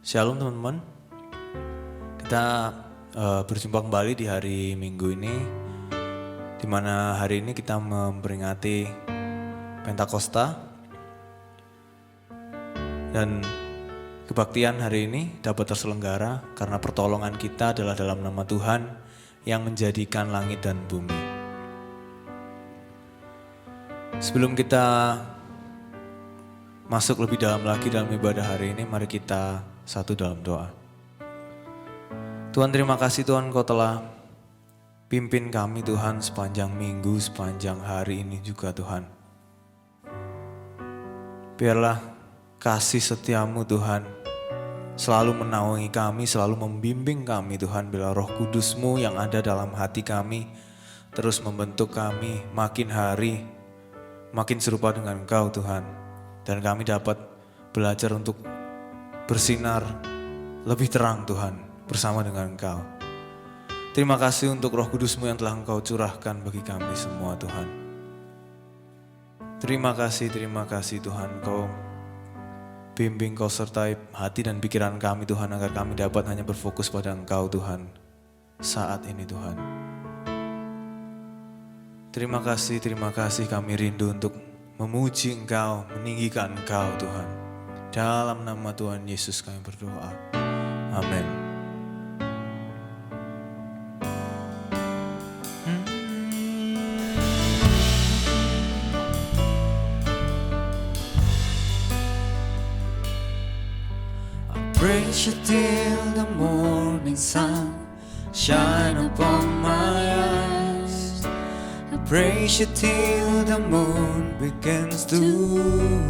Shalom teman-teman. Kita berjumpa kembali di hari Minggu ini, di mana hari ini kita memperingati Pentakosta. Dan kebaktian hari ini dapat terselenggara karena pertolongan kita adalah dalam nama Tuhan yang menjadikan langit dan bumi. Sebelum kita masuk lebih dalam lagi dalam ibadah hari ini, mari kita satu dalam doa. Tuhan, terima kasih Tuhan, Kau telah pimpin kami Tuhan sepanjang minggu, sepanjang hari ini juga Tuhan. Biarlah kasih setiamu Tuhan selalu menaungi kami, selalu membimbing kami Tuhan. Bila Roh Kudus-Mu yang ada dalam hati kami terus membentuk kami makin hari makin serupa dengan Engkau Tuhan. Dan kami dapat belajar untuk bersinar lebih terang Tuhan bersama dengan Engkau. Terima kasih untuk Roh Kudus-Mu yang telah Engkau curahkan bagi kami semua Tuhan. Terima kasih Tuhan, Kau bimbing, Kau sertai hati dan pikiran kami Tuhan, agar kami dapat hanya berfokus pada Engkau Tuhan saat ini Tuhan. Terima kasih kami rindu untuk memuji Engkau, meninggikan Engkau Tuhan. Dalam nama Tuhan Yesus kami berdoa. Amin. I praise you till the morning sun shine upon my eyes. I praise you till the moon begins to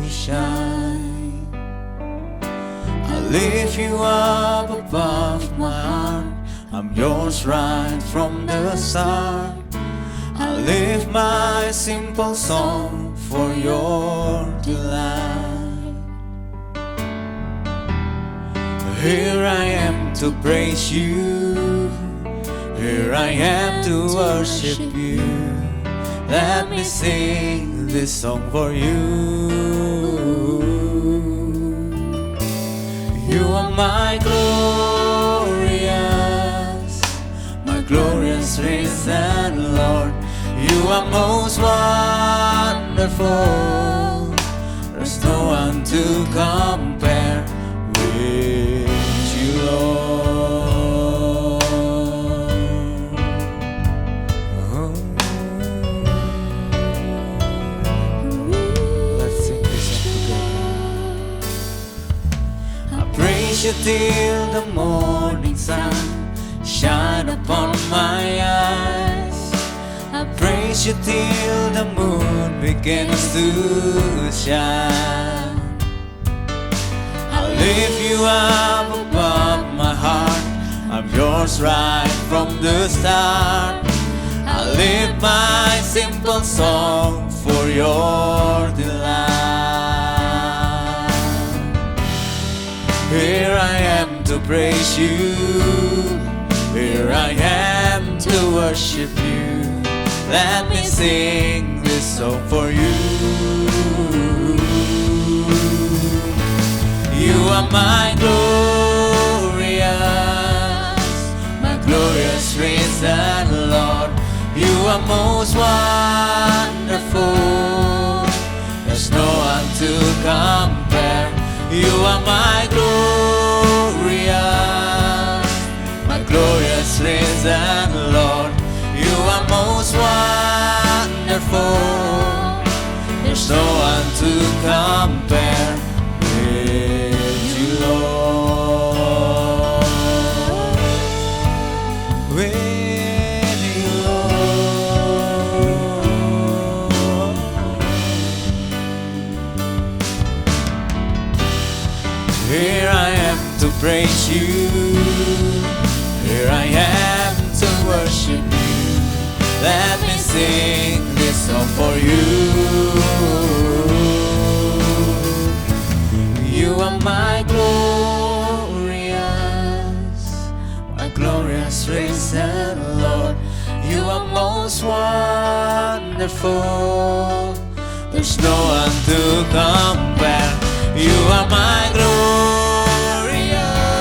shine. I lift you up above my heart, I'm yours right from the start. I lift my simple song for your delight. Here I am to praise you, here I am to worship you. Let me sing this song for you. You are my glorious risen Lord. You are most wonderful. There's no one to compare with you, Lord. Oh. Let's sing this song together. I praise you till the morning sun shine upon my eyes. I praise you till the moon begins to shine. I lift you up above my heart, I'm yours right from the start. I lift my simple song for your delight. Here I am to praise you, here I am to worship you. Let me sing this song for you. You are my glorious risen Lord. You are most wonderful. There's no one to compare. You are my glorious risen Lord. You are most wonderful. There's no one to compare with you, Lord. With you, Lord. Here I am to praise you, here I am to worship you. Let me sing this song for you. You are my glorious risen Lord. You are most wonderful. There's no one to compare. You are my glorious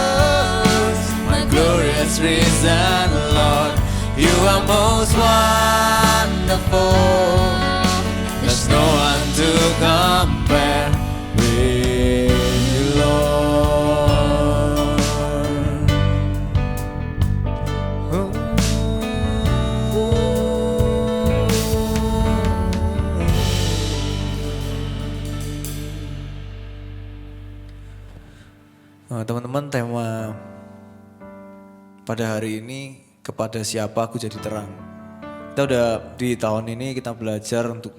risen, Lord. You are most wonderful. There's no one to compare with you, Lord. Teman-teman, tema pada hari ini, kepada siapa aku jadi terang. Kita udah di tahun ini kita belajar untuk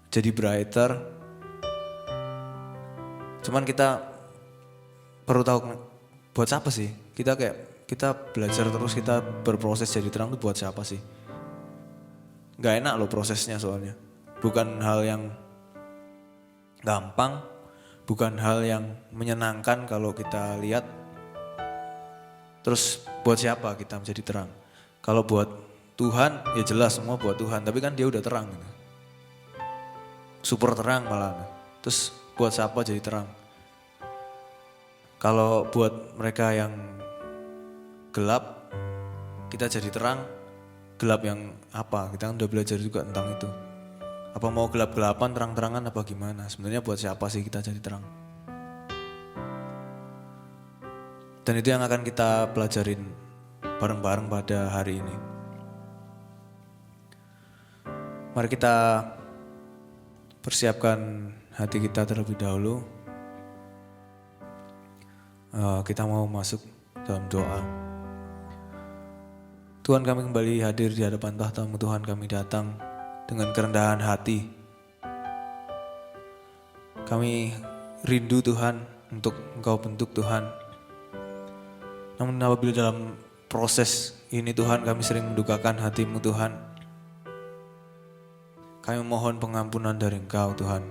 jadi brighter. Cuman kita perlu tahu buat siapa sih? Kita belajar terus, kita berproses jadi terang itu buat siapa sih? Gak enak loh prosesnya soalnya. Bukan hal yang gampang, bukan hal yang menyenangkan kalau kita lihat. Terus buat siapa kita menjadi terang? Kalau buat Tuhan, ya jelas semua buat Tuhan. Tapi kan dia udah terang gitu. Super terang malah. Terus buat siapa jadi terang? Kalau buat mereka yang gelap, kita jadi terang. Gelap yang apa? Kita kan udah belajar juga tentang itu. Apa mau gelap-gelapan, terang-terangan apa gimana? Sebenarnya buat siapa sih kita jadi terang? Dan itu yang akan kita pelajarin bareng-bareng pada hari ini. Mari kita persiapkan hati kita terlebih dahulu. Kita mau masuk dalam doa. Tuhan, kami kembali hadir di hadapan tahta-Mu. Tuhan, kami datang dengan kerendahan hati. Kami rindu Tuhan untuk Engkau bentuk Tuhan. Namun apabila dalam proses ini Tuhan kami sering mendukakan hati-Mu Tuhan. Kami mohon pengampunan dari Engkau Tuhan.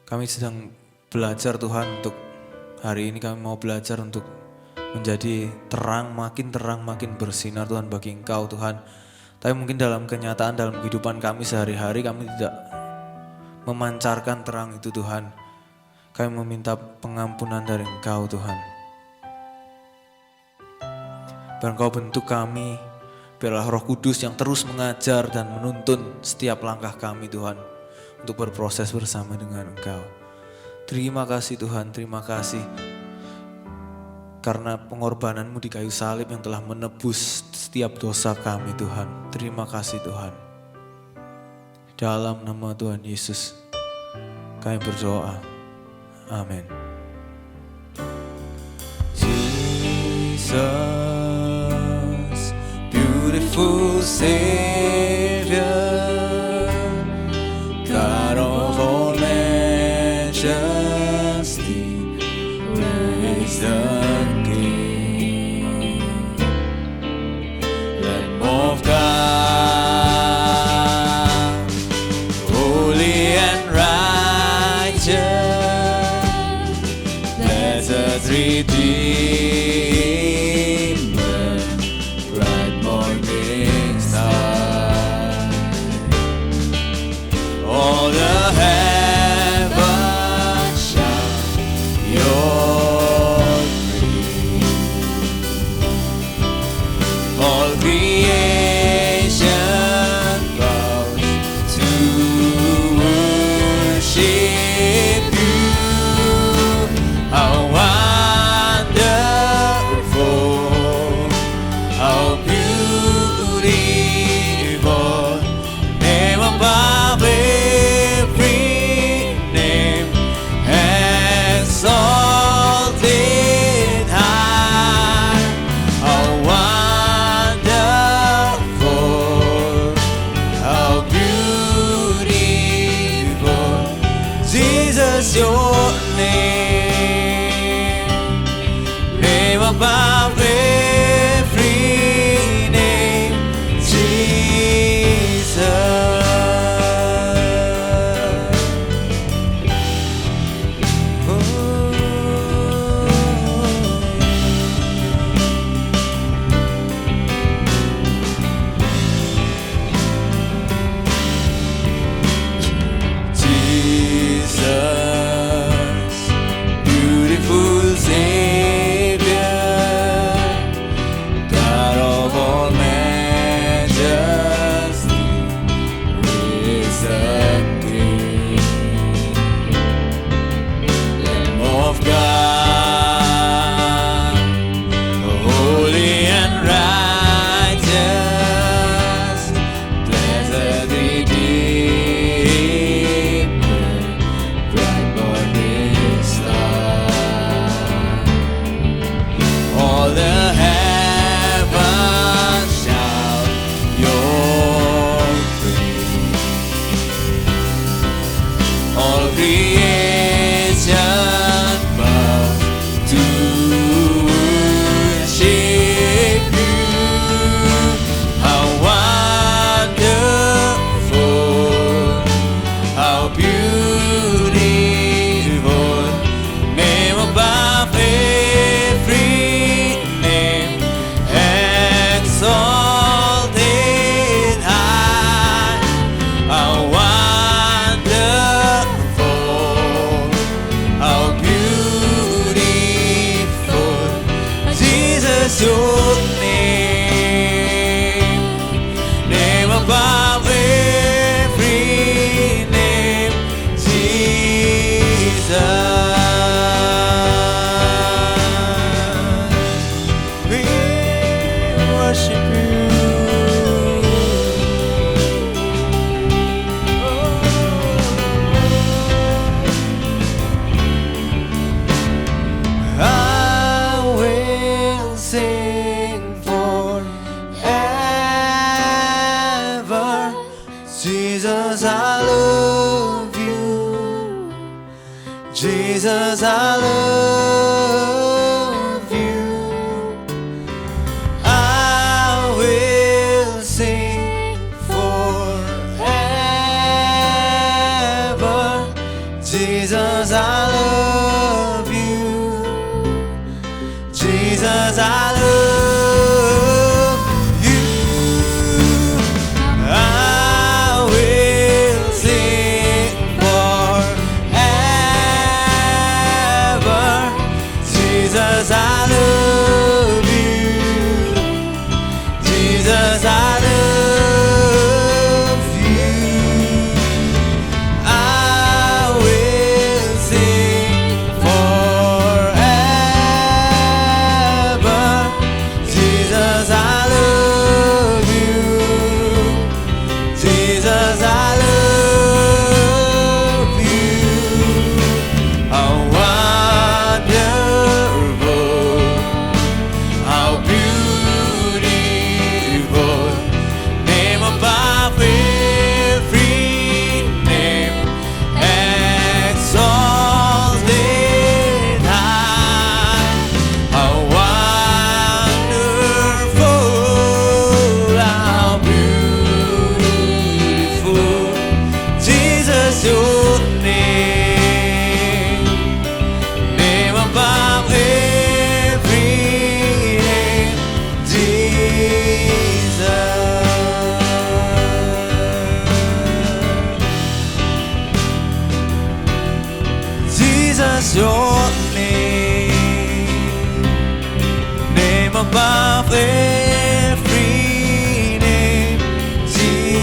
Kami sedang belajar Tuhan untuk hari ini, kami mau belajar untuk menjadi terang, makin bersinar Tuhan bagi Engkau Tuhan. Tapi mungkin dalam kenyataan, dalam kehidupan kami sehari-hari kami tidak memancarkan terang itu Tuhan. Kami meminta pengampunan dari Engkau Tuhan. Biar Engkau bentuk kami, biarlah Roh Kudus yang terus mengajar dan menuntun setiap langkah kami Tuhan, untuk berproses bersama dengan Engkau. Terima kasih Tuhan, terima kasih. Karena pengorbanan-Mu di kayu salib yang telah menebus setiap dosa kami Tuhan. Terima kasih Tuhan. Dalam nama Tuhan Yesus kami berdoa. Amin. Jesus, beautiful Savior, God of all majesty, praise the King, Lamb of God, holy and righteous. Redeemer, bright morning star. Jesus, I love you. Jesus, I love you. I will sing forever. Jesus, I love you. Jesus, I love you. I will sing forever. Jesus, I love you. Jesus, I love you. I will sing forever. Jesus, I love you. Jesus, I love you. How wonderful, how beautiful, name above every name, exalted high. How wonderful, how beautiful, Jesus, your name, name above every name, Jesus, your name above every name, Jesus,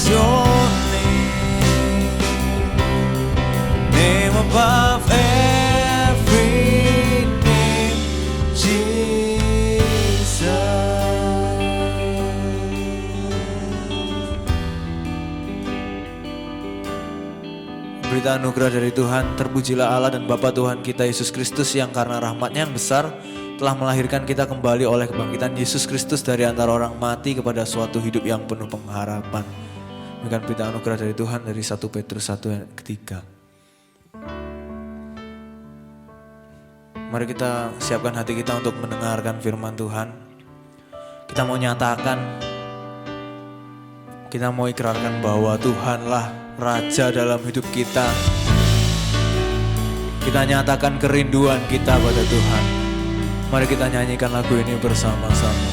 your name above every name, Jesus. Berita anugerah dari Tuhan, terpujilah Allah dan Bapa Tuhan kita Yesus Kristus yang karena rahmat-Nya yang besar telah melahirkan kita kembali oleh kebangkitan Yesus Kristus dari antara orang mati kepada suatu hidup yang penuh pengharapan. Demikian berita anugerah dari Tuhan dari 1 Petrus 1 ayat ketiga. Mari kita siapkan hati kita untuk mendengarkan firman Tuhan. Kita mau nyatakan, kita mau ikrarkan bahwa Tuhanlah Raja dalam hidup kita. Kita nyatakan kerinduan kita pada Tuhan. Mari kita nyanyikan lagu ini bersama-sama.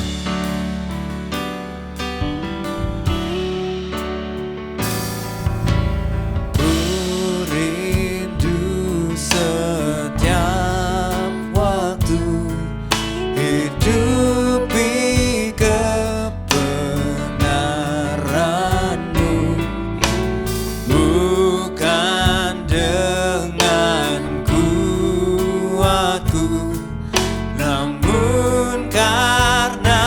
Ku rindu setiap waktu hidupi kebenaran-Mu, bukan dengan kuatku, namun karena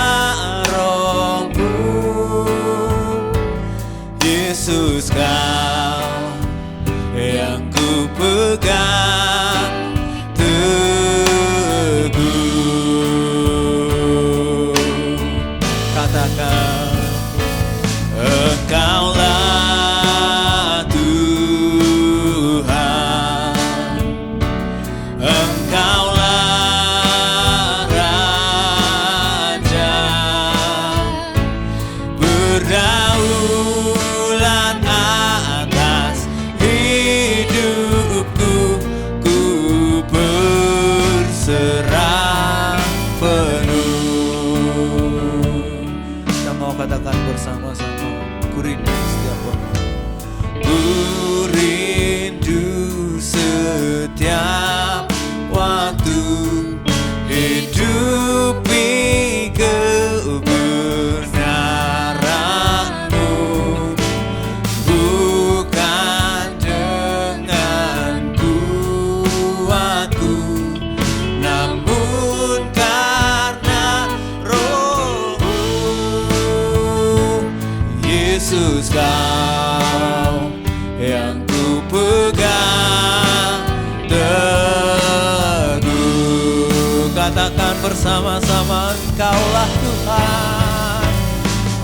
bersama-sama. Engkaulah Tuhan,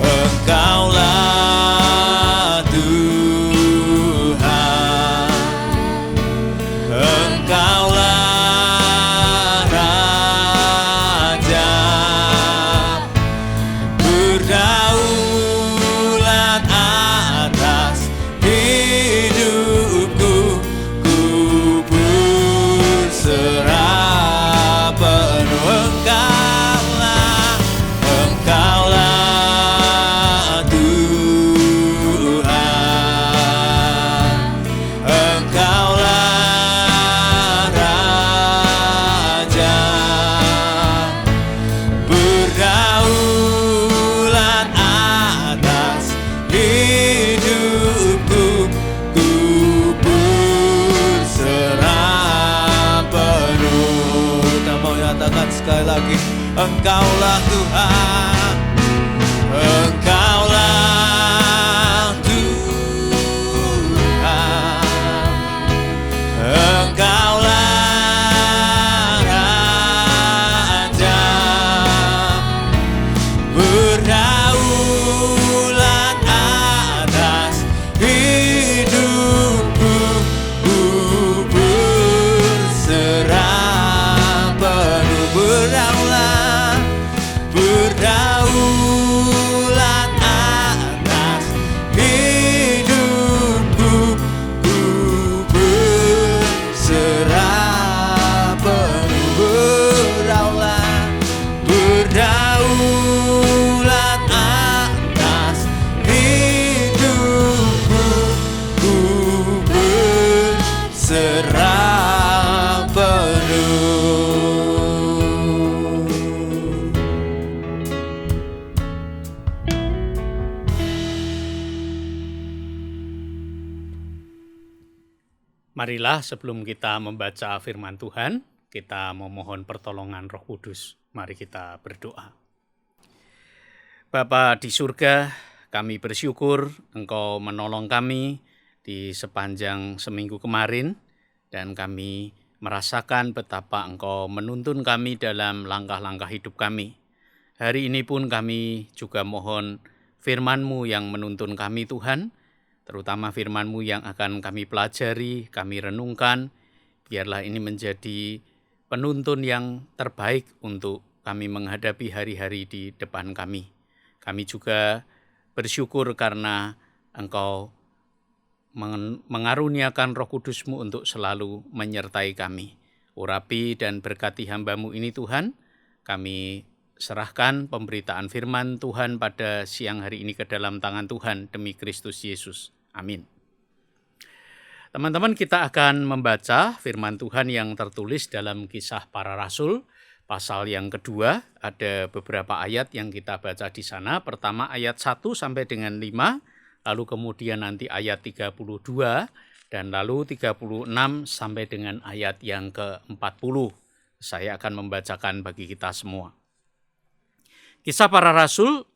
Engkaulah Tuhan, Engkaulah Raja, berdaulat atas hidupku. Ku berserah penuh. Engkaulah Tuhan, Engkaulah Raja, berdaulat atas hidupku. Ku berserah penuh. Kita mau nyatakan sekali lagi, Engkaulah Tuhan, Engkaulah Tuhan, Engkaulah Raja, berdaulat atas hidupku. Ku berserah penuh. Berdaulat atas hidupku. Ku berserah penuh. Berdaulat atas hidupku. Ku berserah penuh. Marilah sebelum kita membaca firman Tuhan, kita memohon pertolongan Roh Kudus. Mari kita berdoa. Bapa di surga, kami bersyukur Engkau menolong kami di sepanjang seminggu kemarin, dan kami merasakan betapa Engkau menuntun kami dalam langkah-langkah hidup kami. Hari ini pun kami juga mohon firman-Mu yang menuntun kami Tuhan, terutama firman-Mu yang akan kami pelajari, kami renungkan. Biarlah ini menjadi penuntun yang terbaik untuk kami menghadapi hari-hari di depan kami. Kami juga bersyukur karena Engkau mengaruniakan Roh Kudus-Mu untuk selalu menyertai kami. Urapi dan berkati hamba-Mu ini Tuhan. Kami serahkan pemberitaan firman Tuhan pada siang hari ini ke dalam tangan Tuhan demi Kristus Yesus. Amin. Teman-teman, kita akan membaca firman Tuhan yang tertulis dalam Kisah Para Rasul, pasal yang kedua. Ada beberapa ayat yang kita baca di sana. Pertama ayat 1 sampai dengan 5, lalu kemudian nanti ayat 32, dan lalu 36 sampai dengan ayat yang ke-40. Saya akan membacakan bagi kita semua. Kisah Para Rasul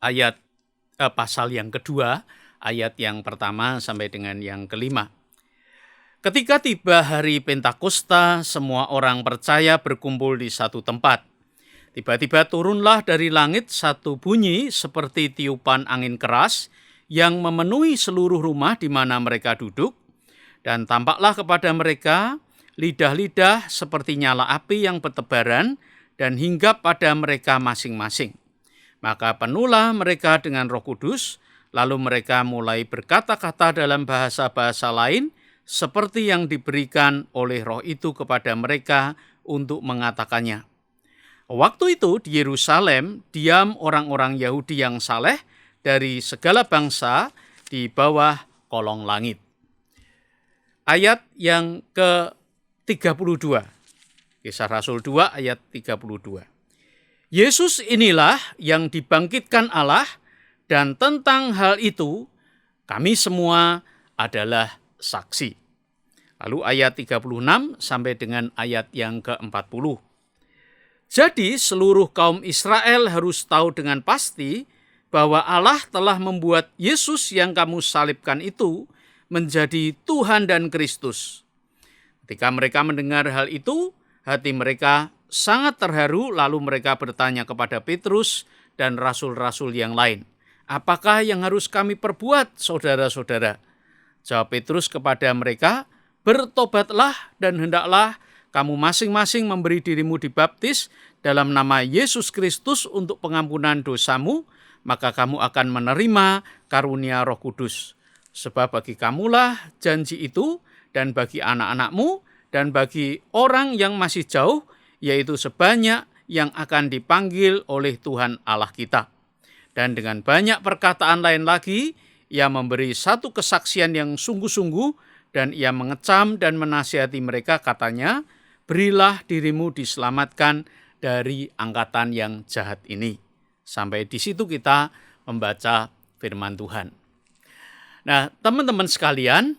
pasal yang kedua, ayat yang pertama sampai dengan yang kelima. Ketika tiba hari Pentakosta, semua orang percaya berkumpul di satu tempat. Tiba-tiba turunlah dari langit satu bunyi seperti tiupan angin keras yang memenuhi seluruh rumah di mana mereka duduk, dan tampaklah kepada mereka lidah-lidah seperti nyala api yang bertebaran dan hinggap pada mereka masing-masing. Maka penuhlah mereka dengan Roh Kudus, lalu mereka mulai berkata-kata dalam bahasa-bahasa lain, seperti yang diberikan oleh Roh itu kepada mereka untuk mengatakannya. Waktu itu di Yerusalem diam orang-orang Yahudi yang saleh dari segala bangsa di bawah kolong langit. Ayat yang ke-32, Kisah Rasul 2 ayat 32. Yesus inilah yang dibangkitkan Allah, dan tentang hal itu kami semua adalah saksi. Lalu ayat 36 sampai dengan ayat yang ke-40. Jadi seluruh kaum Israel harus tahu dengan pasti bahwa Allah telah membuat Yesus yang kamu salibkan itu menjadi Tuhan dan Kristus. Ketika mereka mendengar hal itu, hati mereka sangat terharu, lalu mereka bertanya kepada Petrus dan rasul-rasul yang lain, "Apakah yang harus kami perbuat, saudara-saudara?" Jawab Petrus kepada mereka, "Bertobatlah dan hendaklah kamu masing-masing memberi dirimu dibaptis dalam nama Yesus Kristus untuk pengampunan dosamu, maka kamu akan menerima karunia Roh Kudus. Sebab bagi kamulah janji itu, dan bagi anak-anakmu, dan bagi orang yang masih jauh, yaitu sebanyak yang akan dipanggil oleh Tuhan Allah kita." Dan dengan banyak perkataan lain lagi, ia memberi satu kesaksian yang sungguh-sungguh, dan ia mengecam dan menasihati mereka, katanya, "Berilah dirimu diselamatkan dari angkatan yang jahat ini." Sampai di situ kita membaca firman Tuhan. Nah, teman-teman sekalian,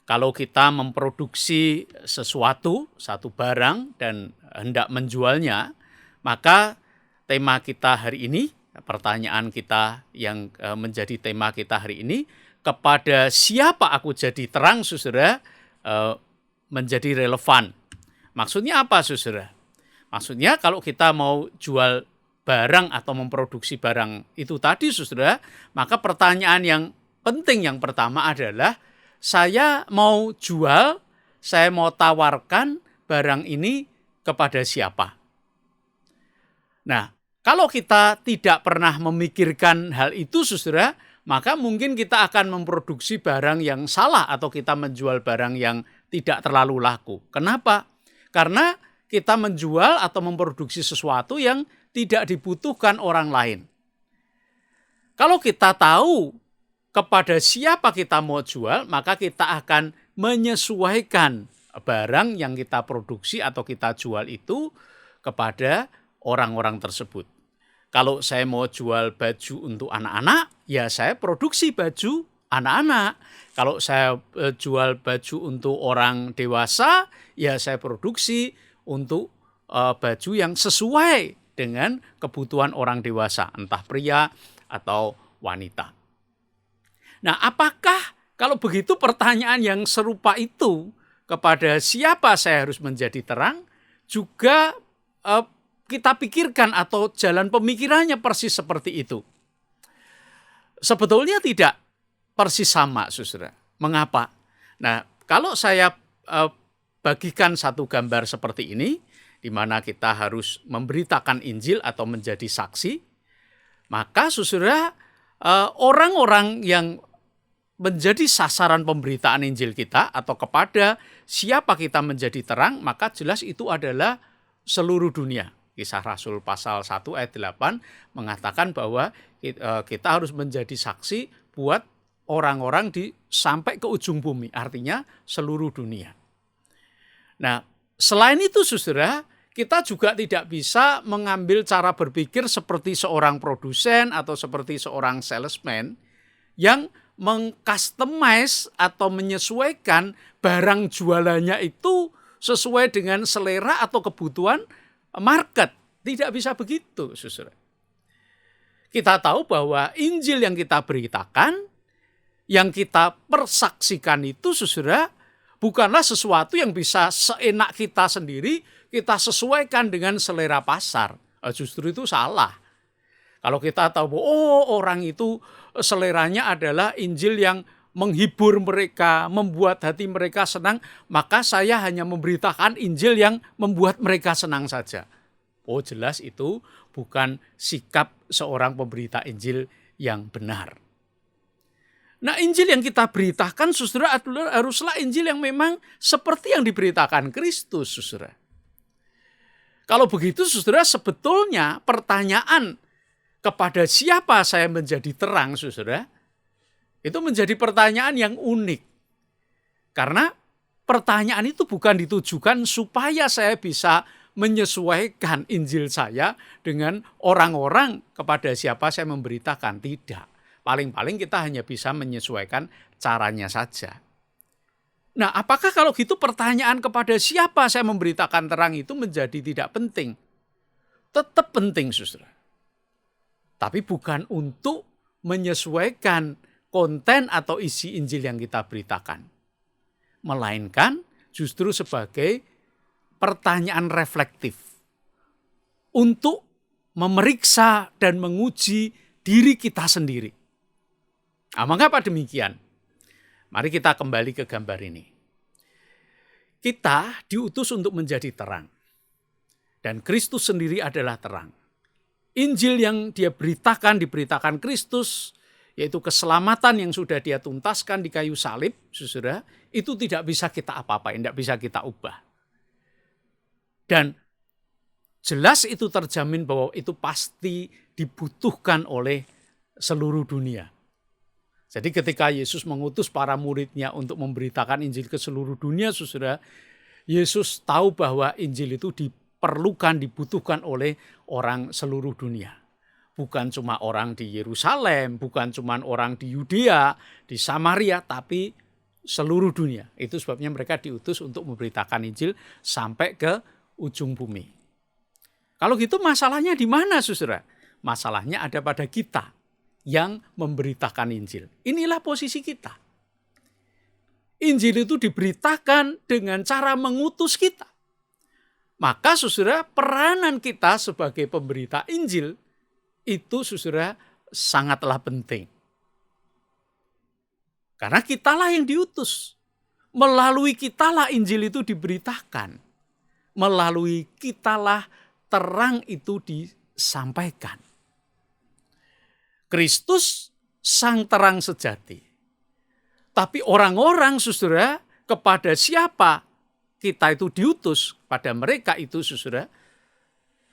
kalau kita memproduksi sesuatu, satu barang, dan hendak menjualnya, maka tema kita hari ini, pertanyaan kita yang menjadi tema kita hari ini, kepada siapa aku jadi terang, saudara, menjadi relevan. Maksudnya apa, saudara? Maksudnya kalau kita mau jual barang atau memproduksi barang itu tadi, saudara, maka pertanyaan yang penting yang pertama adalah, saya mau jual, saya mau tawarkan barang ini kepada siapa? Nah, kalau kita tidak pernah memikirkan hal itu, saudara, maka mungkin kita akan memproduksi barang yang salah atau kita menjual barang yang tidak terlalu laku. Kenapa? Karena kita menjual atau memproduksi sesuatu yang tidak dibutuhkan orang lain. Kalau kita tahu kepada siapa kita mau jual, maka kita akan menyesuaikan barang yang kita produksi atau kita jual itu kepada orang-orang tersebut. Kalau saya mau jual baju untuk anak-anak, ya saya produksi baju anak-anak. Kalau saya jual baju untuk orang dewasa, ya saya produksi untuk baju yang sesuai dengan kebutuhan orang dewasa, entah pria atau wanita. Nah, apakah kalau begitu pertanyaan yang serupa itu kepada siapa saya harus menjadi terang juga kita pikirkan atau jalan pemikirannya persis seperti itu? Sebetulnya tidak persis sama, saudara. Mengapa? Nah, kalau saya bagikan satu gambar seperti ini, di mana kita harus memberitakan Injil atau menjadi saksi, maka saudara, orang-orang yang menjadi sasaran pemberitaan Injil kita atau kepada siapa kita menjadi terang, maka jelas itu adalah seluruh dunia. Kisah Rasul pasal 1 ayat 8 mengatakan bahwa kita harus menjadi saksi buat orang-orang sampai ke ujung bumi, artinya seluruh dunia. Nah, selain itu, saudara, kita juga tidak bisa mengambil cara berpikir seperti seorang produsen atau seperti seorang salesman yang mengcustomize atau menyesuaikan barang jualannya itu sesuai dengan selera atau kebutuhan market. Tidak bisa begitu, saudara. Kita tahu bahwa Injil yang kita beritakan, yang kita persaksikan itu, saudara, bukanlah sesuatu yang bisa seenak kita sendiri kita sesuaikan dengan selera pasar. Justru itu salah. Kalau kita tahu bahwa orang itu seleranya adalah Injil yang menghibur mereka, membuat hati mereka senang, maka saya hanya memberitakan Injil yang membuat mereka senang saja. Oh, jelas itu bukan sikap seorang pemberita Injil yang benar. Nah, Injil yang kita beritakan, saudara, haruslah Injil yang memang seperti yang diberitakan Kristus, saudara. Kalau begitu, saudara, sebetulnya pertanyaan kepada siapa saya menjadi terang, saudara, itu menjadi pertanyaan yang unik. Karena pertanyaan itu bukan ditujukan supaya saya bisa menyesuaikan Injil saya dengan orang-orang kepada siapa saya memberitakan. Tidak. Paling-paling kita hanya bisa menyesuaikan caranya saja. Nah, apakah kalau gitu pertanyaan kepada siapa saya memberitakan terang itu menjadi tidak penting? Tetap penting, saudara. Tapi bukan untuk menyesuaikan konten atau isi Injil yang kita beritakan. Melainkan justru sebagai pertanyaan reflektif. untuk memeriksa dan menguji diri kita sendiri. Nah, mengapa demikian? Mari kita kembali ke gambar ini. Kita diutus untuk menjadi terang. Dan Kristus sendiri adalah terang. Injil yang dia diberitakan Kristus, yaitu keselamatan yang sudah dia tuntaskan di kayu salib, saudara, itu tidak bisa kita apa-apain, tidak bisa kita ubah. Dan jelas itu terjamin bahwa itu pasti dibutuhkan oleh seluruh dunia. Jadi ketika Yesus mengutus para muridnya untuk memberitakan Injil ke seluruh dunia, saudara, Yesus tahu bahwa Injil itu dibutuhkan oleh orang seluruh dunia. Bukan cuma orang di Yerusalem, bukan cuma orang di Yudea, di Samaria, tapi seluruh dunia. Itu sebabnya mereka diutus untuk memberitakan Injil sampai ke ujung bumi. Kalau gitu masalahnya di mana, saudara? Masalahnya ada pada kita yang memberitakan Injil. Inilah posisi kita. Injil itu diberitakan dengan cara mengutus kita. Maka saudara, peranan kita sebagai pemberita Injil itu saudara sangatlah penting. Karena kitalah yang diutus. Melalui kitalah Injil itu diberitakan. Melalui kitalah terang itu disampaikan. Kristus sang terang sejati. Tapi orang-orang saudara, kepada siapa kita itu diutus, pada mereka itu saudara,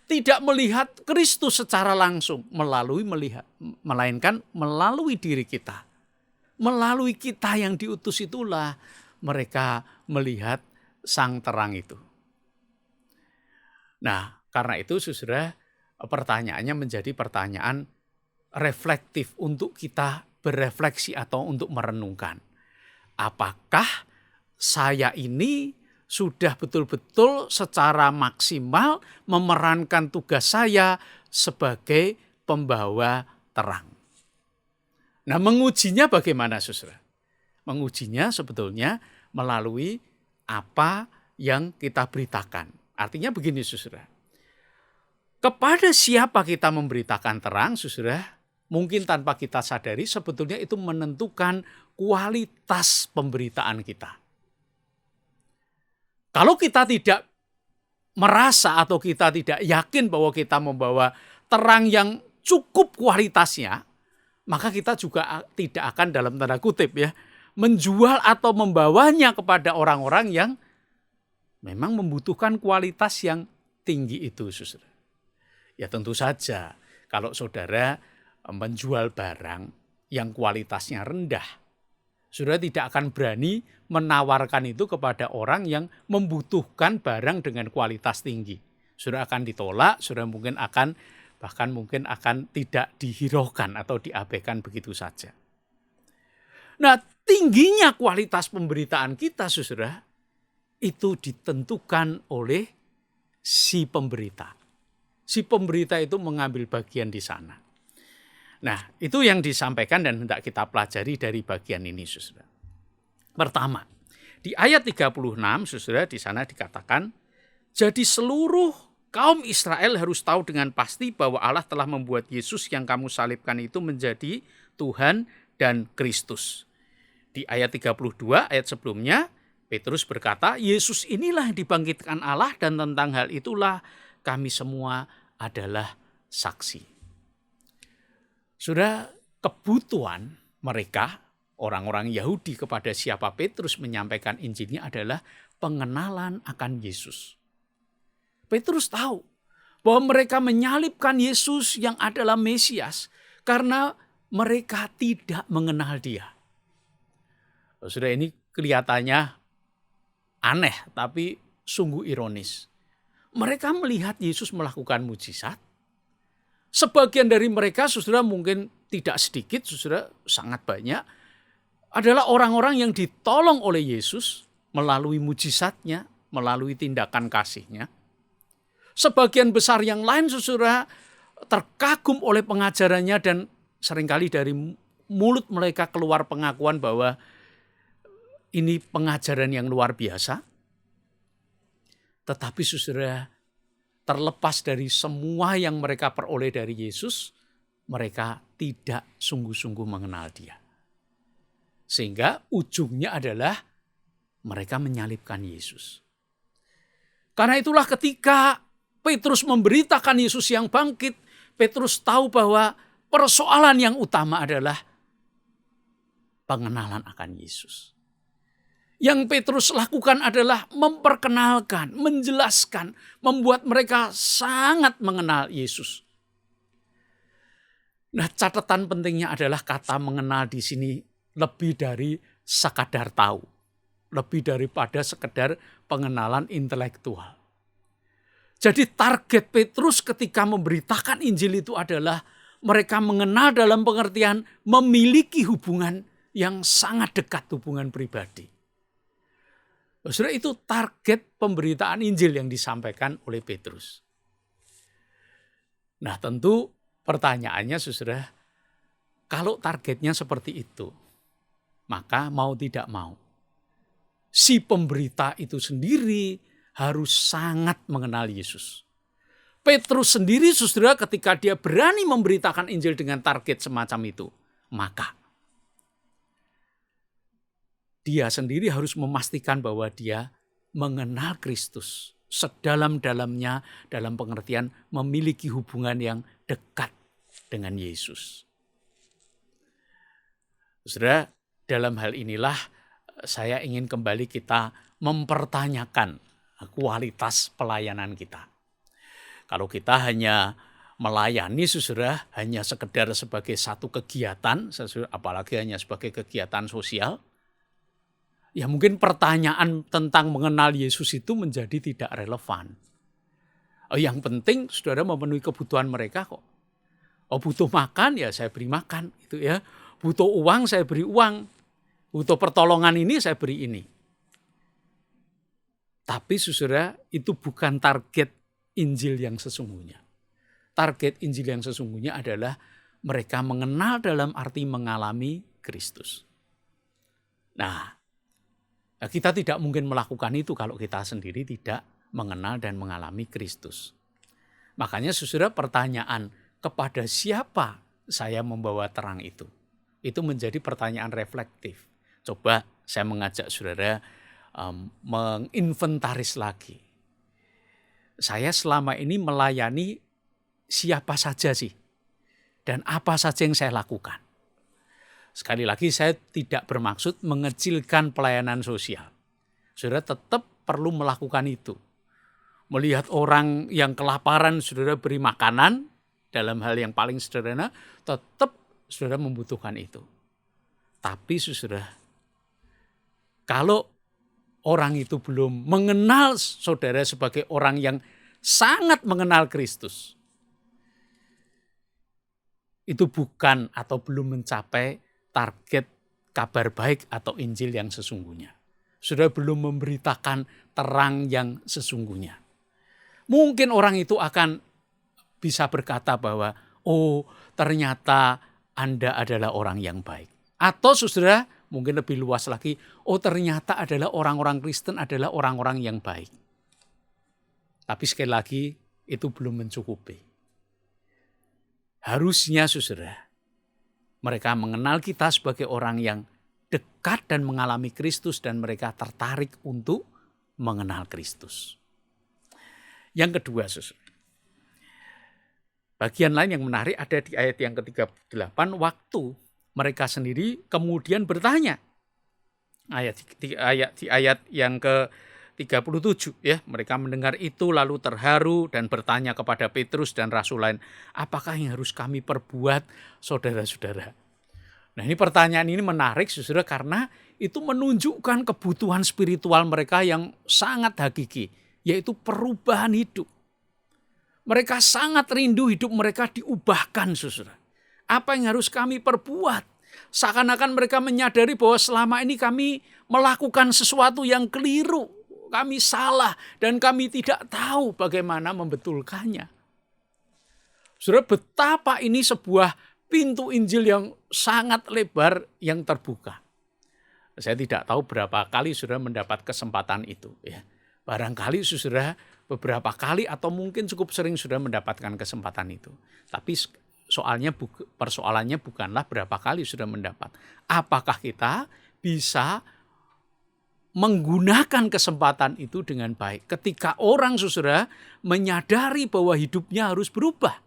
tidak melihat Kristus secara langsung, melainkan melalui diri kita. Melalui kita yang diutus itulah mereka melihat sang terang itu. Nah, karena itu saudara, pertanyaannya menjadi pertanyaan reflektif untuk kita berefleksi atau untuk merenungkan. Apakah saya ini sudah betul-betul secara maksimal memerankan tugas saya sebagai pembawa terang? Nah, mengujinya bagaimana, saudara? Mengujinya sebetulnya melalui apa yang kita beritakan. Artinya begini, saudara. Kepada siapa kita memberitakan terang, saudara, mungkin tanpa kita sadari sebetulnya itu menentukan kualitas pemberitaan kita. Kalau kita tidak merasa atau kita tidak yakin bahwa kita membawa terang yang cukup kualitasnya, maka kita juga tidak akan dalam tanda kutip ya, menjual atau membawanya kepada orang-orang yang memang membutuhkan kualitas yang tinggi itu, saudara. Ya tentu saja kalau saudara menjual barang yang kualitasnya rendah, saudara tidak akan berani menawarkan itu kepada orang yang membutuhkan barang dengan kualitas tinggi. Saudara akan ditolak, saudara bahkan mungkin akan tidak dihiraukan atau diabaikan begitu saja. Nah, tingginya kualitas pemberitaan kita, saudara, itu ditentukan oleh si pemberita. Si pemberita itu mengambil bagian di sana. Nah, itu yang disampaikan dan hendak kita pelajari dari bagian ini, saudara. Pertama, di ayat 36, saudara, di sana dikatakan, jadi seluruh kaum Israel harus tahu dengan pasti bahwa Allah telah membuat Yesus yang kamu salibkan itu menjadi Tuhan dan Kristus. Di ayat 32, ayat sebelumnya, Petrus berkata, Yesus inilah yang dibangkitkan Allah dan tentang hal itulah kami semua adalah saksi. Sudah kebutuhan mereka, orang-orang Yahudi kepada siapa Petrus menyampaikan Injilnya adalah pengenalan akan Yesus. Petrus tahu bahwa mereka menyalibkan Yesus yang adalah Mesias karena mereka tidak mengenal Dia. Sudah ini kelihatannya aneh tapi sungguh ironis. Mereka melihat Yesus melakukan mujizat. Sebagian dari mereka, saudara, mungkin tidak sedikit, saudara, sangat banyak, adalah orang-orang yang ditolong oleh Yesus melalui mujizatnya, melalui tindakan kasihnya. Sebagian besar yang lain, saudara, terkagum oleh pengajarannya dan seringkali dari mulut mereka keluar pengakuan bahwa ini pengajaran yang luar biasa. Tetapi saudara, terlepas dari semua yang mereka peroleh dari Yesus, mereka tidak sungguh-sungguh mengenal Dia. Sehingga ujungnya adalah mereka menyalibkan Yesus. Karena itulah ketika Petrus memberitakan Yesus yang bangkit, Petrus tahu bahwa persoalan yang utama adalah pengenalan akan Yesus. Yang Petrus lakukan adalah memperkenalkan, menjelaskan, membuat mereka sangat mengenal Yesus. Nah, catatan pentingnya adalah kata mengenal di sini lebih dari sekadar tahu, lebih daripada sekedar pengenalan intelektual. Jadi target Petrus ketika memberitakan Injil itu adalah mereka mengenal dalam pengertian memiliki hubungan yang sangat dekat, hubungan pribadi. Saudara, itu target pemberitaan Injil yang disampaikan oleh Petrus. Nah, tentu pertanyaannya, saudara, kalau targetnya seperti itu, maka mau tidak mau, si pemberita itu sendiri harus sangat mengenal Yesus. Petrus sendiri, saudara, ketika dia berani memberitakan Injil dengan target semacam itu, maka dia sendiri harus memastikan bahwa dia mengenal Kristus sedalam-dalamnya, dalam pengertian memiliki hubungan yang dekat dengan Yesus. Saudara, dalam hal inilah saya ingin kembali kita mempertanyakan kualitas pelayanan kita. Kalau kita hanya melayani, saudara, hanya sekedar sebagai satu kegiatan, apalagi hanya sebagai kegiatan sosial, ya mungkin pertanyaan tentang mengenal Yesus itu menjadi tidak relevan. Yang penting saudara memenuhi kebutuhan mereka kok. Butuh makan, ya saya beri makan. Gitu ya. Butuh uang, saya beri uang. Butuh pertolongan ini, saya beri ini. Tapi saudara, itu bukan target Injil yang sesungguhnya. Target Injil yang sesungguhnya adalah mereka mengenal dalam arti mengalami Kristus. Nah, kita tidak mungkin melakukan itu kalau kita sendiri tidak mengenal dan mengalami Kristus. Makanya saudara, pertanyaan kepada siapa saya membawa terang itu menjadi pertanyaan reflektif. Coba saya mengajak saudara menginventaris lagi. Saya selama ini melayani siapa saja sih? Dan apa saja yang saya lakukan? Sekali lagi saya tidak bermaksud mengecilkan pelayanan sosial. Saudara tetap perlu melakukan itu. Melihat orang yang kelaparan, saudara beri makanan, dalam hal yang paling sederhana, tetap saudara membutuhkan itu. Tapi saudara, kalau orang itu belum mengenal saudara sebagai orang yang sangat mengenal Kristus, itu bukan atau belum mencapai target kabar baik atau Injil yang sesungguhnya. Sudah belum memberitakan terang yang sesungguhnya. Mungkin orang itu akan bisa berkata bahwa, oh ternyata Anda adalah orang yang baik. Atau saudara mungkin lebih luas lagi, oh ternyata adalah orang-orang Kristen adalah orang-orang yang baik. Tapi sekali lagi itu belum mencukupi. Harusnya saudara, mereka mengenal kita sebagai orang yang dekat dan mengalami Kristus dan mereka tertarik untuk mengenal Kristus. Yang kedua, saudara, bagian lain yang menarik ada di ayat yang ke-38, waktu mereka sendiri kemudian bertanya. Di ayat yang ke-37 ya, mereka mendengar itu lalu terharu dan bertanya kepada Petrus dan rasul lain, apakah yang harus kami perbuat, saudara-saudara? Nah, ini pertanyaan ini menarik saudara karena itu menunjukkan kebutuhan spiritual mereka yang sangat hakiki, yaitu perubahan hidup. Mereka sangat rindu hidup mereka diubahkan saudara. Apa yang harus kami perbuat? Seakan-akan mereka menyadari bahwa selama ini kami melakukan sesuatu yang keliru. Kami salah dan kami tidak tahu bagaimana membetulkannya. Saudara, betapa ini sebuah pintu Injil yang sangat lebar yang terbuka. Saya tidak tahu berapa kali saudara mendapat kesempatan itu. Ya. Barangkali saudara beberapa kali atau mungkin cukup sering sudah mendapatkan kesempatan itu. Tapi persoalannya bukanlah berapa kali sudah mendapat. Apakah kita bisa menggunakan kesempatan itu dengan baik ketika orang saudara menyadari bahwa hidupnya harus berubah.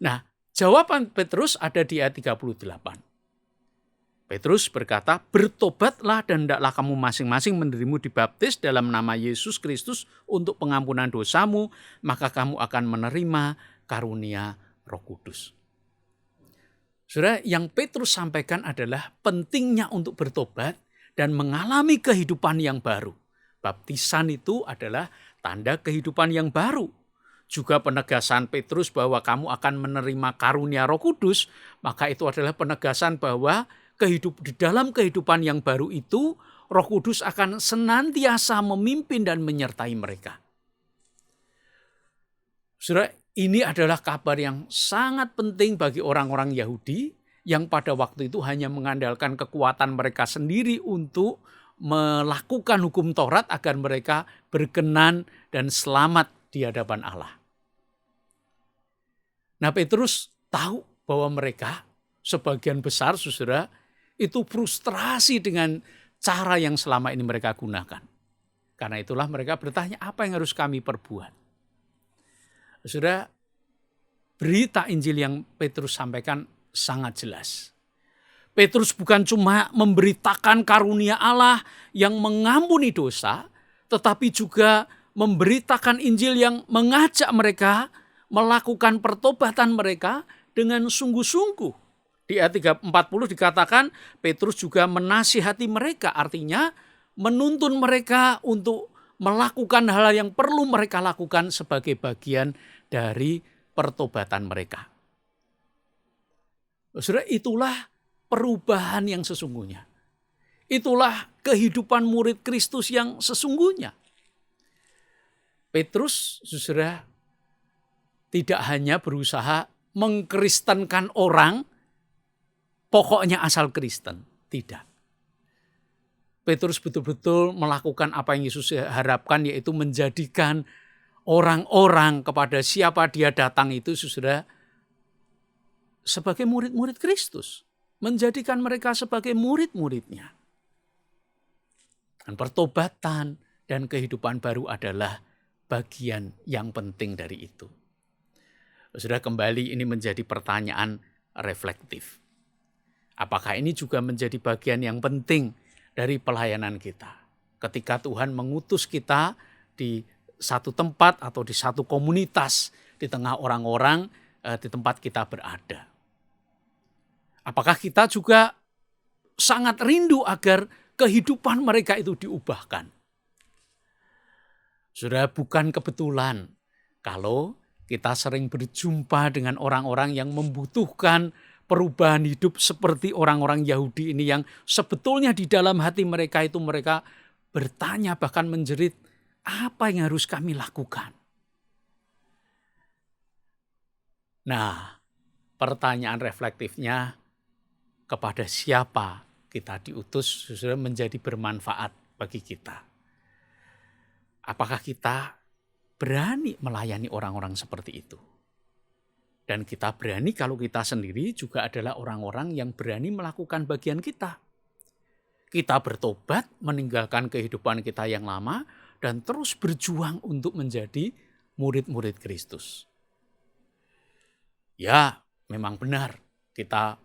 Nah, jawaban Petrus ada di ayat 38. Petrus berkata, bertobatlah dan hendaklah kamu masing-masing menerimu dibaptis dalam nama Yesus Kristus untuk pengampunan dosamu, maka kamu akan menerima karunia Roh Kudus. Saudara, yang Petrus sampaikan adalah pentingnya untuk bertobat dan mengalami kehidupan yang baru. Baptisan itu adalah tanda kehidupan yang baru. Juga penegasan Petrus bahwa kamu akan menerima karunia Roh Kudus, maka itu adalah penegasan bahwa di dalam kehidupan yang baru itu, Roh Kudus akan senantiasa memimpin dan menyertai mereka. Saudara, ini adalah kabar yang sangat penting bagi orang-orang Yahudi yang pada waktu itu hanya mengandalkan kekuatan mereka sendiri untuk melakukan hukum Taurat agar mereka berkenan dan selamat di hadapan Allah. Nah, Petrus tahu bahwa mereka sebagian besar saudara itu frustrasi dengan cara yang selama ini mereka gunakan. Karena itulah mereka bertanya, apa yang harus kami perbuat? Saudara, berita Injil yang Petrus sampaikan sangat jelas. Petrus bukan cuma memberitakan karunia Allah yang mengampuni dosa, tetapi juga memberitakan Injil yang mengajak mereka melakukan pertobatan mereka dengan sungguh-sungguh. Di ayat 40 dikatakan Petrus juga menasihati mereka, artinya menuntun mereka untuk melakukan hal yang perlu mereka lakukan sebagai bagian dari pertobatan mereka. Saudara, itulah perubahan yang sesungguhnya. Itulah kehidupan murid Kristus yang sesungguhnya. Petrus, saudara, tidak hanya berusaha mengkristenkan orang, pokoknya asal Kristen. Tidak. Petrus betul-betul melakukan apa yang Yesus harapkan, yaitu menjadikan orang-orang kepada siapa dia datang itu saudara sebagai murid-murid Kristus. Menjadikan mereka sebagai murid-muridnya. Dan pertobatan dan kehidupan baru adalah bagian yang penting dari itu. Saudara, kembali ini menjadi pertanyaan reflektif. Apakah ini juga menjadi bagian yang penting dari pelayanan kita? Ketika Tuhan mengutus kita di satu tempat atau di satu komunitas, di tengah orang-orang di tempat kita berada. Apakah kita juga sangat rindu agar kehidupan mereka itu diubahkan? Saudara, bukan kebetulan kalau kita sering berjumpa dengan orang-orang yang membutuhkan perubahan hidup seperti orang-orang Yahudi ini yang sebetulnya di dalam hati mereka itu mereka bertanya bahkan menjerit, apa yang harus kami lakukan? Nah, pertanyaan reflektifnya kepada siapa kita diutus sudah menjadi bermanfaat bagi kita. Apakah kita berani melayani orang-orang seperti itu? Dan kita berani kalau kita sendiri juga adalah orang-orang yang berani melakukan bagian kita. Kita bertobat, meninggalkan kehidupan kita yang lama, dan terus berjuang untuk menjadi murid-murid Kristus. Ya, memang benar kita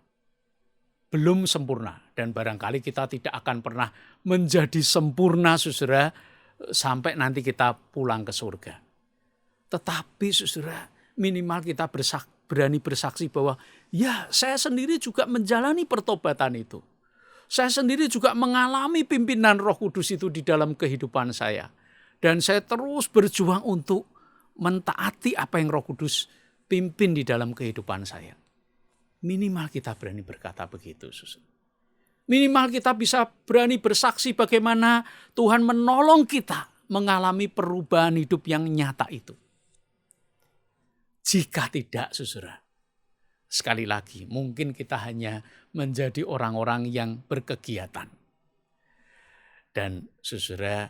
belum sempurna. Dan barangkali kita tidak akan pernah menjadi sempurna, saudara, sampai nanti kita pulang ke surga. Tetapi, saudara, minimal kita berani bersaksi bahwa ya saya sendiri juga menjalani pertobatan itu. Saya sendiri juga mengalami pimpinan Roh Kudus itu di dalam kehidupan saya. Dan saya terus berjuang untuk mentaati apa yang Roh Kudus pimpin di dalam kehidupan saya. Minimal kita berani berkata begitu. Minimal kita bisa berani bersaksi bagaimana Tuhan menolong kita mengalami perubahan hidup yang nyata itu. Jika tidak, saudara, sekali lagi mungkin kita hanya menjadi orang-orang yang berkegiatan. Dan saudara,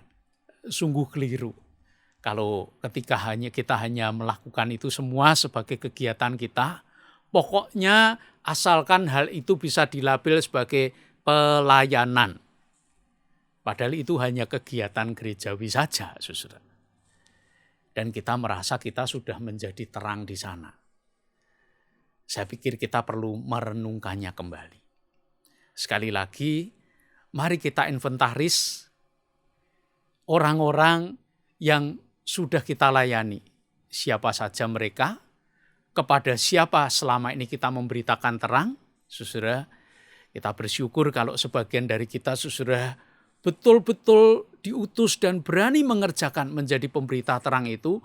sungguh keliru Kalau ketika kita hanya melakukan itu semua sebagai kegiatan kita, pokoknya asalkan hal itu bisa dilabel sebagai pelayanan. Padahal itu hanya kegiatan gerejawi saja, saudara. Dan kita merasa kita sudah menjadi terang di sana. Saya pikir kita perlu merenungkannya kembali. Sekali lagi, mari kita inventaris orang-orang yang sudah kita layani. Siapa saja mereka, kepada siapa selama ini kita memberitakan terang. Saudara, kita bersyukur kalau sebagian dari kita saudara betul-betul diutus dan berani mengerjakan menjadi pemberita terang itu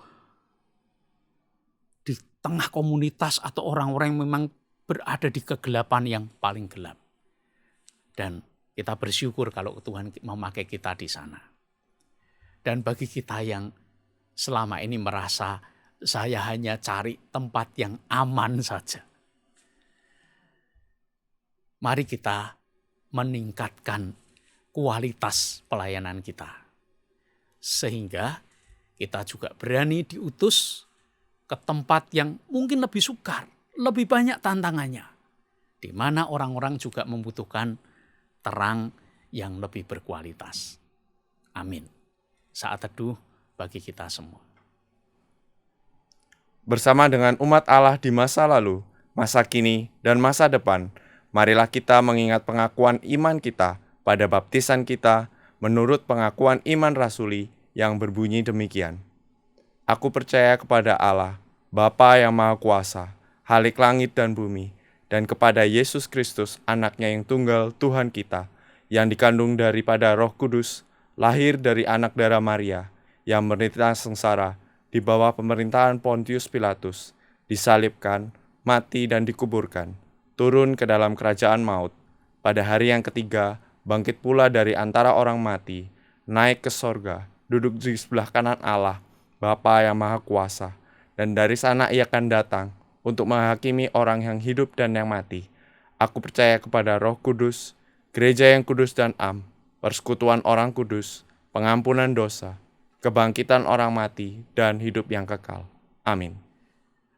di tengah komunitas atau orang-orang yang memang berada di kegelapan yang paling gelap. Dan kita bersyukur kalau Tuhan memakai kita di sana. Dan bagi kita yang selama ini merasa saya hanya cari tempat yang aman saja, mari kita meningkatkan kualitas pelayanan kita. Sehingga kita juga berani diutus ke tempat yang mungkin lebih sukar, lebih banyak tantangannya. Di mana orang-orang juga membutuhkan terang yang lebih berkualitas. Amin. Saat teduh bagi kita semua. Bersama dengan umat Allah di masa lalu, masa kini, dan masa depan, marilah kita mengingat pengakuan iman kita pada baptisan kita menurut pengakuan iman rasuli yang berbunyi demikian. Aku percaya kepada Allah, Bapa yang Maha Kuasa, Halik langit dan bumi, dan kepada Yesus Kristus, anaknya yang tunggal Tuhan kita, yang dikandung daripada Roh Kudus, lahir dari anak darah Maria, yang menderita sengsara di bawah pemerintahan Pontius Pilatus, disalibkan, mati dan dikuburkan, turun ke dalam kerajaan maut, pada hari yang ketiga bangkit pula dari antara orang mati, naik ke sorga, duduk di sebelah kanan Allah, Bapa yang Maha Kuasa, dan dari sana ia akan datang untuk menghakimi orang yang hidup dan yang mati. Aku percaya kepada Roh Kudus, gereja yang kudus dan am, persekutuan orang kudus, pengampunan dosa, kebangkitan orang mati, dan hidup yang kekal. Amin.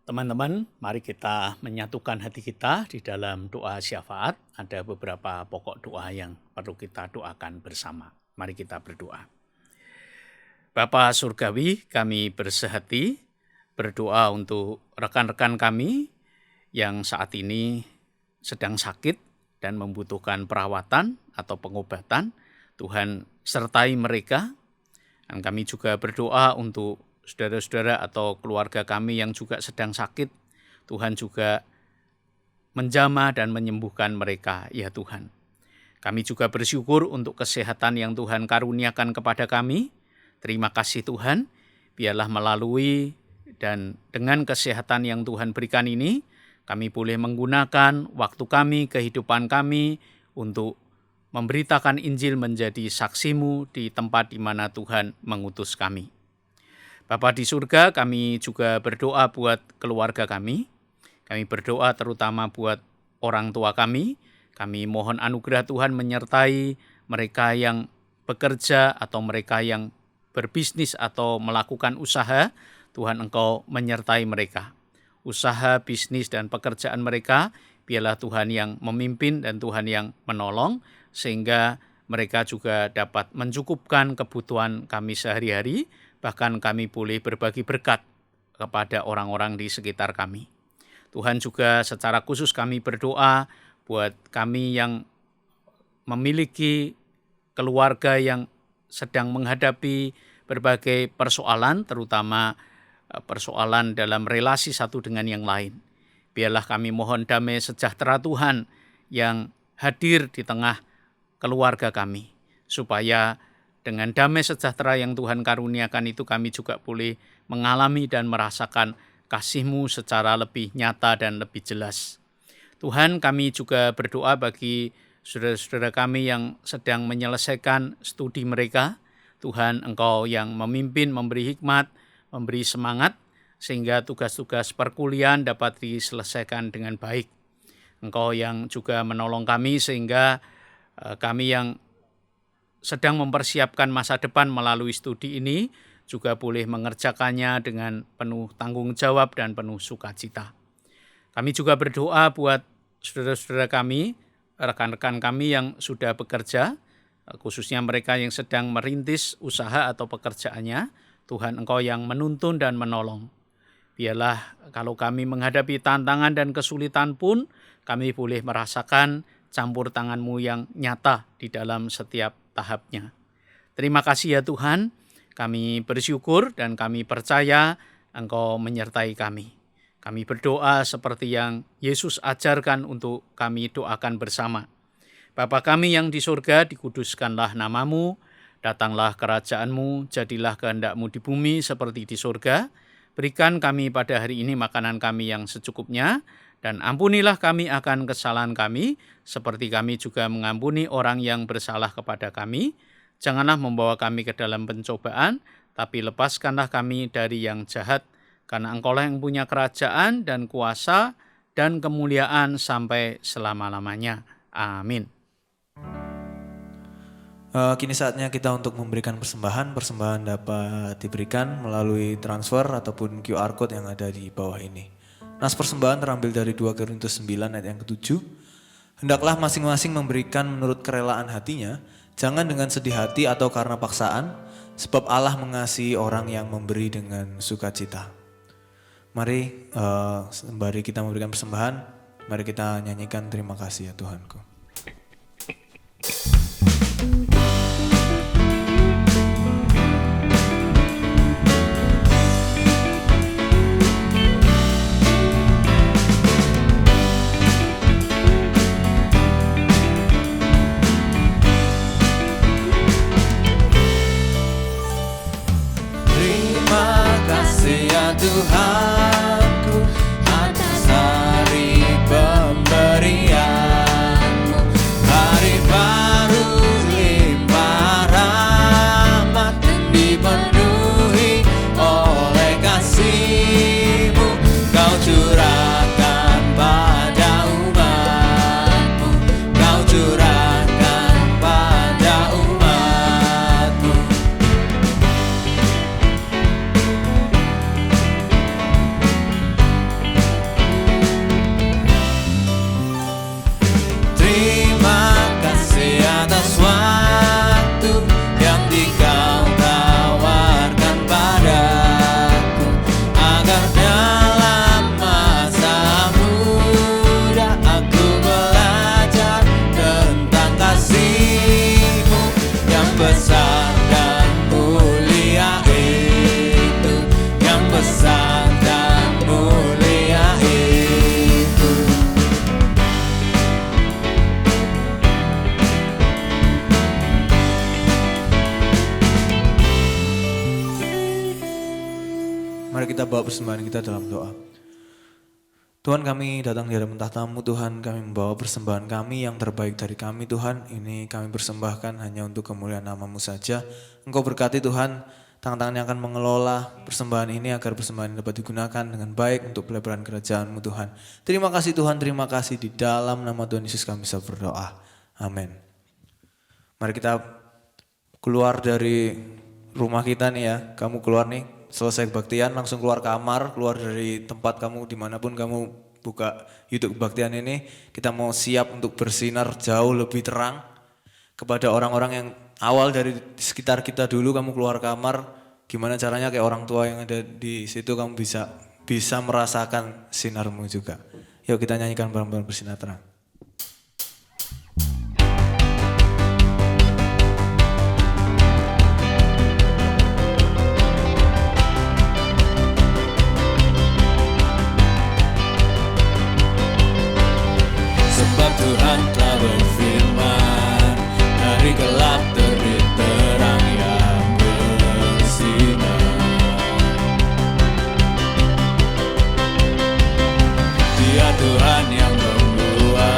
Teman-teman, mari kita menyatukan hati kita di dalam doa syafaat. Ada beberapa pokok doa yang perlu kita doakan bersama. Mari kita berdoa. Bapa Surgawi, kami bersehati berdoa untuk rekan-rekan kami yang saat ini sedang sakit dan membutuhkan perawatan atau pengobatan. Tuhan sertai mereka. Dan kami juga berdoa untuk saudara-saudara atau keluarga kami yang juga sedang sakit. Tuhan juga menjamah dan menyembuhkan mereka, ya Tuhan. Kami juga bersyukur untuk kesehatan yang Tuhan karuniakan kepada kami. Terima kasih Tuhan, biarlah melalui dan dengan kesehatan yang Tuhan berikan ini, kami boleh menggunakan waktu kami, kehidupan kami untuk memberitakan Injil menjadi saksimu di tempat di mana Tuhan mengutus kami. Bapa di surga, kami juga berdoa buat keluarga kami. Kami berdoa terutama buat orang tua kami. Kami mohon anugerah Tuhan menyertai mereka yang bekerja atau mereka yang berbisnis atau melakukan usaha. Tuhan Engkau menyertai mereka. Usaha, bisnis, dan pekerjaan mereka, biarlah Tuhan yang memimpin dan Tuhan yang menolong, sehingga mereka juga dapat mencukupkan kebutuhan kami sehari-hari, bahkan kami boleh berbagi berkat kepada orang-orang di sekitar kami. Tuhan juga secara khusus kami berdoa buat kami yang memiliki keluarga yang sedang menghadapi berbagai persoalan, terutama persoalan dalam relasi satu dengan yang lain. Biarlah kami mohon damai sejahtera Tuhan yang hadir di tengah keluarga kami, supaya dengan damai sejahtera yang Tuhan karuniakan itu kami juga boleh mengalami dan merasakan kasih-Mu secara lebih nyata dan lebih jelas. Tuhan, kami juga berdoa bagi saudara-saudara kami yang sedang menyelesaikan studi mereka. Tuhan, Engkau yang memimpin, memberi hikmat, memberi semangat, sehingga tugas-tugas perkuliahan dapat diselesaikan dengan baik. Engkau yang juga menolong kami sehingga kami yang sedang mempersiapkan masa depan melalui studi ini, juga boleh mengerjakannya dengan penuh tanggung jawab dan penuh sukacita. Kami juga berdoa buat saudara-saudara kami, rekan-rekan kami yang sudah bekerja, khususnya mereka yang sedang merintis usaha atau pekerjaannya. Tuhan, Engkau yang menuntun dan menolong. Biarlah kalau kami menghadapi tantangan dan kesulitan pun, kami boleh merasakan campur tangan-Mu yang nyata di dalam setiap tahapnya. Terima kasih ya Tuhan, kami bersyukur dan kami percaya Engkau menyertai kami. Kami berdoa seperti yang Yesus ajarkan untuk kami doakan bersama. Bapa kami yang di surga, dikuduskanlah nama-Mu, datanglah kerajaan-Mu, jadilah kehendak-Mu di bumi seperti di surga. Berikan kami pada hari ini makanan kami yang secukupnya, dan ampunilah kami akan kesalahan kami, seperti kami juga mengampuni orang yang bersalah kepada kami. Janganlah membawa kami ke dalam pencobaan, tapi lepaskanlah kami dari yang jahat, karena Engkaulah yang punya kerajaan dan kuasa dan kemuliaan sampai selama-lamanya. Amin. Kini saatnya kita untuk memberikan persembahan. Persembahan dapat diberikan melalui transfer ataupun QR Code yang ada di bawah ini. Nas persembahan terambil dari 2 Korintus 9 ayat yang ke-7. Hendaklah masing-masing memberikan menurut kerelaan hatinya, jangan dengan sedih hati atau karena paksaan, sebab Allah mengasihi orang yang memberi dengan sukacita. Mari sembari kita memberikan persembahan, mari kita nyanyikan terima kasih ya Tuhanku. Tuhanku, atas hari pemberian-Mu, hari baru limpah rahmat dan dipenuhi oleh kasih-Mu. Kau curahkan pada umat-Mu, Kau curahkan pada umat-Mu. Atas waktu yang Kau tawarkan padaku, agar dalam masa muda aku belajar tentang kasih-Mu yang besar dan mulia itu, yang besar dan mulia itu. Mari kita bawa persembahan kita dalam doa. Tuhan, kami datang di hadapan tahta-Mu Tuhan, kami membawa persembahan kami yang terbaik dari kami Tuhan. Ini kami persembahkan hanya untuk kemuliaan nama-Mu saja. Engkau berkati Tuhan, tangan-tangan yang akan mengelola persembahan ini agar persembahan ini dapat digunakan dengan baik untuk pelebaran kerajaan-Mu Tuhan. Terima kasih Tuhan, terima kasih, di dalam nama Tuhan Yesus kami bisa berdoa. Amin. Mari kita keluar dari rumah kita nih ya, kamu keluar nih. Selesai kebaktian langsung keluar kamar, keluar dari tempat kamu dimanapun kamu buka YouTube kebaktian ini. Kita mau siap untuk bersinar jauh lebih terang kepada orang-orang yang awal dari sekitar kita dulu. Kamu keluar kamar, gimana caranya kayak orang tua yang ada di situ kamu bisa merasakan sinarmu juga. Yuk kita nyanyikan bareng-bareng bersinar terang. Tuhan telah berfirman, dari gelap terbit terang yang bersinar. Dia Tuhan yang membuat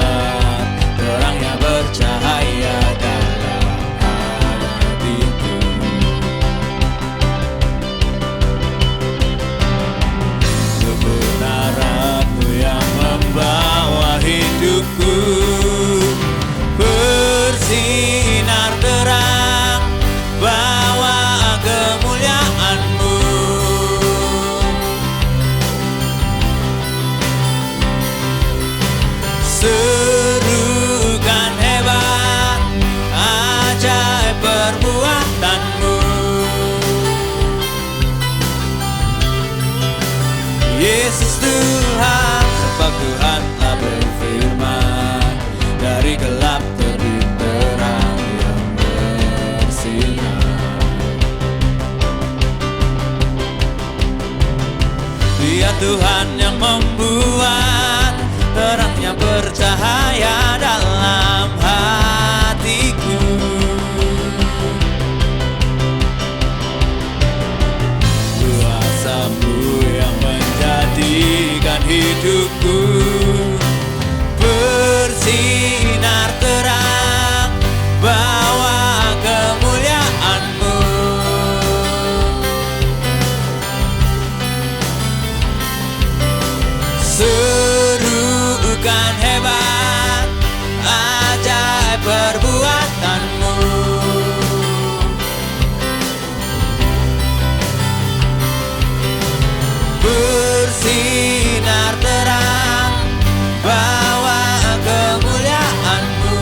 Tuhan yang membuat terangnya bercahaya dalam hatiku. Kuasa-Mu yang menjadikan hidupku bersinar terang, bawa kemuliaan-Mu. Serukan hebat, ajaib perbuatan-Mu. Bersinar terang, bawa kemuliaan-Mu.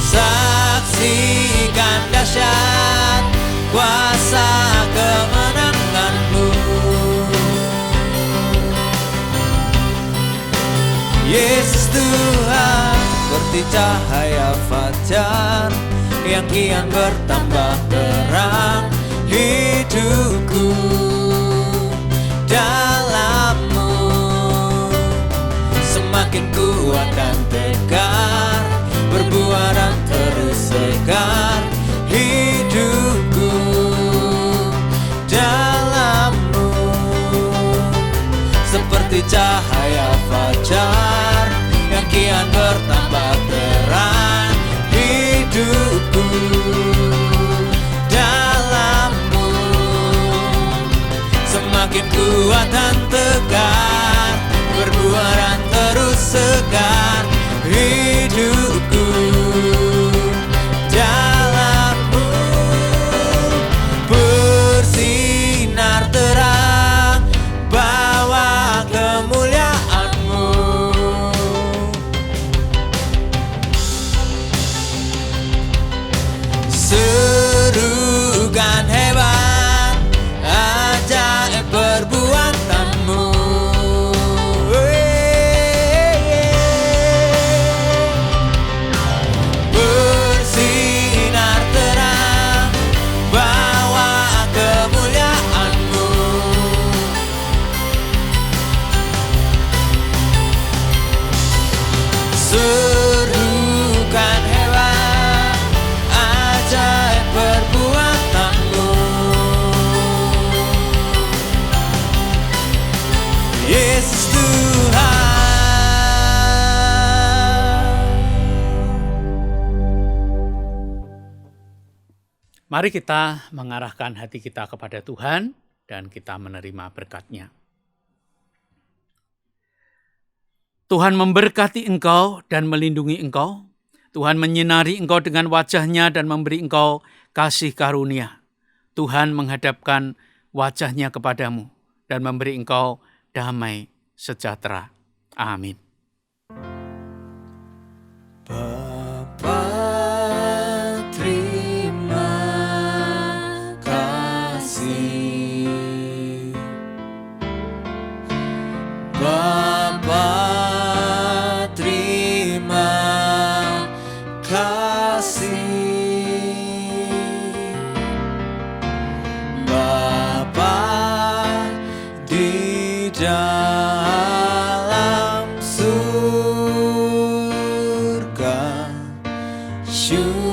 Saksikan dahsyat kuasa kemenangan-Mu. Yesus Tuhan, seperti cahaya fajar yang kian bertambah terang, hidupku dalam-Mu semakin kuat dan tegar, berbuah dan terus segar. Hidupku dalam-Mu seperti cahaya fajar yang kian bertambah terang. Hidupku dalam-Mu semakin kuat dan tegar, berbuah dan terus segar. Hidupku dalam-Mu bersinar terang, bawa kemuliaan-Mu. Serukan hebat, ajaib perbuatan-Mu. Bersinar terang, bawa kemuliaan-Mu. Serukan hebat, ajaib perbuatan-Mu. Yesus Tuhan. Mari kita mengarahkan hati kita kepada Tuhan dan kita menerima berkat-Nya. Tuhan memberkati engkau dan melindungi engkau. Tuhan menyinari engkau dengan wajah-Nya dan memberi engkau kasih karunia. Tuhan menghadapkan wajah-Nya kepadamu dan memberi engkau damai sejahtera. Amin. Bapa, terima kasih. Bapa, terima kasih. Bapa di dalam surga, syukur